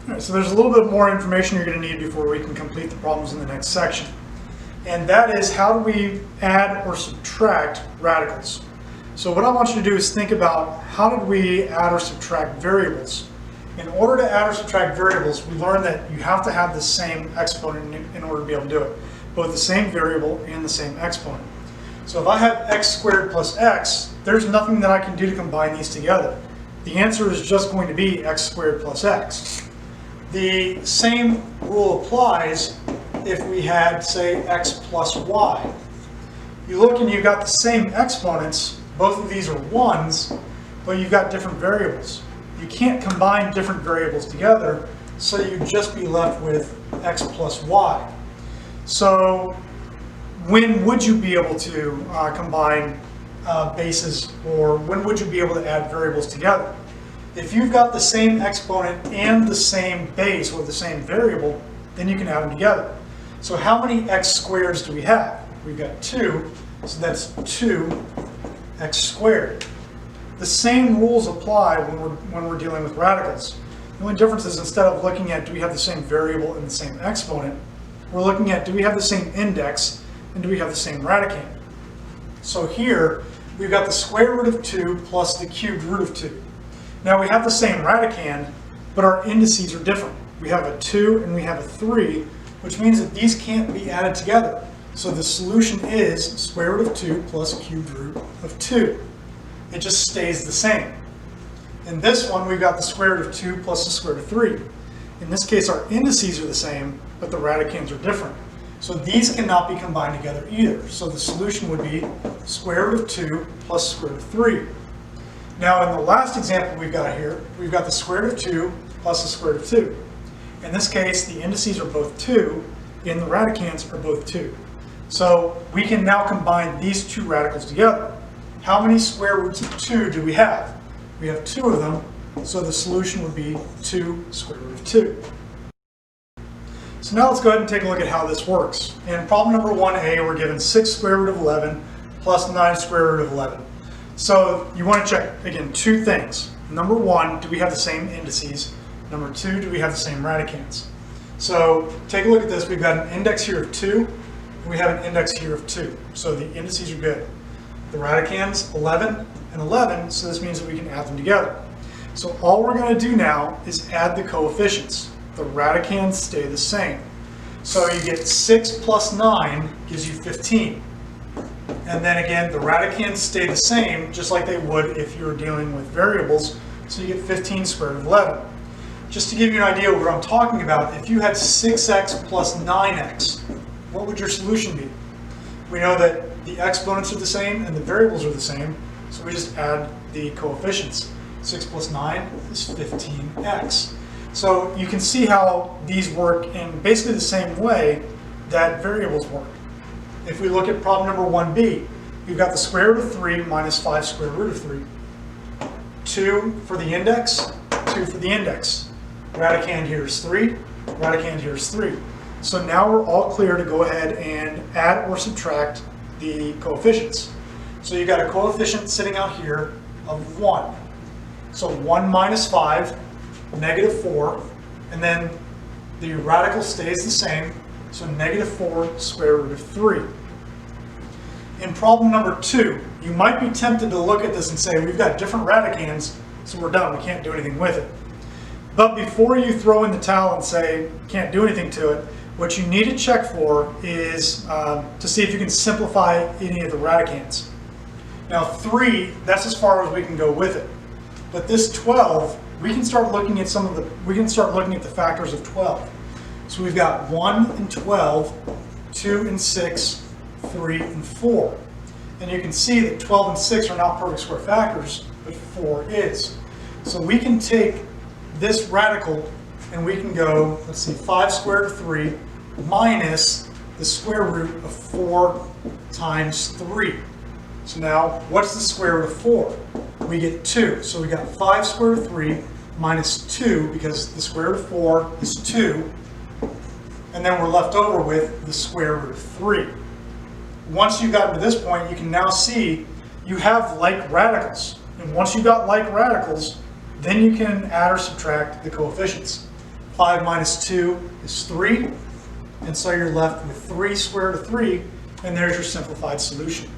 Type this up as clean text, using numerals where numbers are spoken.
All right, so there's a little bit more information you're going to need before we can complete the problems in the next section. And that is, how do we add or subtract radicals? So what I want you to do is think about, how did we add or subtract variables? In order to add or subtract variables, we learned that you have to have the same exponent in order to be able to do it. Both the same variable and the same exponent. So if I have x squared plus x, there's nothing that I can do to combine these together. The answer is just going to be x squared plus x. The same rule applies if we had, say, x plus y. You look and you've got the same exponents, both of these are 1s, but you've got different variables. You can't combine different variables together, so you'd just be left with x plus y. So when would you be able to combine bases, or when would you be able to add variables together? If you've got the same exponent and the same base, or the same variable, then you can add them together. So how many x squares do we have? We've got 2, so that's 2x squared. The same rules apply when we're dealing with radicals. The only difference is, instead of looking at do we have the same variable and the same exponent, we're looking at do we have the same index and do we have the same radicand. So here we've got the square root of 2 plus the cubed root of 2. Now we have the same radicand, but our indices are different. We have a 2 and we have a 3, which means that these can't be added together. So the solution is square root of 2 plus cubed root of 2. It just stays the same. In this one, we've got the square root of 2 plus the square root of 3. In this case, our indices are the same, but the radicands are different. So these cannot be combined together either. So the solution would be square root of 2 plus square root of 3. Now in the last example we've got here, we've got the square root of 2 plus the square root of 2. In this case, the indices are both 2 and the radicands are both 2. So we can now combine these two radicals together. How many square roots of 2 do we have? We have 2 of them, so the solution would be 2 square root of 2. So now let's go ahead and take a look at how this works. In problem number 1a, we're given 6 square root of 11 plus 9 square root of 11. So you want to check, again, 2 things. Number 1, do we have the same indices? Number 2, do we have the same radicands? So take a look at this. We've got an index here of 2, and we have an index here of 2. So the indices are good. The radicands, 11 and 11, so this means that we can add them together. So all we're going to do now is add the coefficients. The radicands stay the same. So you get 6 plus 9 gives you 15. And then again, the radicands stay the same, just like they would if you were dealing with variables, so you get 15 square root of 11. Just to give you an idea of what I'm talking about, if you had 6x plus 9x, what would your solution be? We know that the exponents are the same and the variables are the same, so we just add the coefficients. 6 plus 9 is 15x. So you can see how these work in basically the same way that variables work. If we look at problem number 1b, we've got the square root of 3 minus 5 square root of 3. 2 for the index, 2 for the index. Radicand here is 3, radicand here is 3. So now we're all clear to go ahead and add or subtract the coefficients. So you've got a coefficient sitting out here of 1. So 1 minus 5, negative 4, and then the radical stays the same, so negative 4 square root of 3. In problem number 2, you might be tempted to look at this and say, we've got different radicands, so we're done, we can't do anything with it. But before you throw in the towel and say, can't do anything to it, what you need to check for is to see if you can simplify any of the radicands. Now 3, that's as far as we can go with it. But this 12, we can start looking at the factors of 12. So we've got 1 and 12, 2 and 6, 3 and 4. And you can see that 12 and 6 are not perfect square factors, but 4 is. So we can take this radical and we can go, let's see, 5 square root of 3 minus the square root of 4 times 3. So now, what's the square root of 4? We get 2. So we got 5 square root of 3 minus 2, because the square root of 4 is 2. And then we're left over with the square root of 3. Once you've gotten to this point, you can now see you have like radicals. And once you've got like radicals, then you can add or subtract the coefficients. 5 minus 2 is 3. And so you're left with 3 square root of 3, and there's your simplified solution.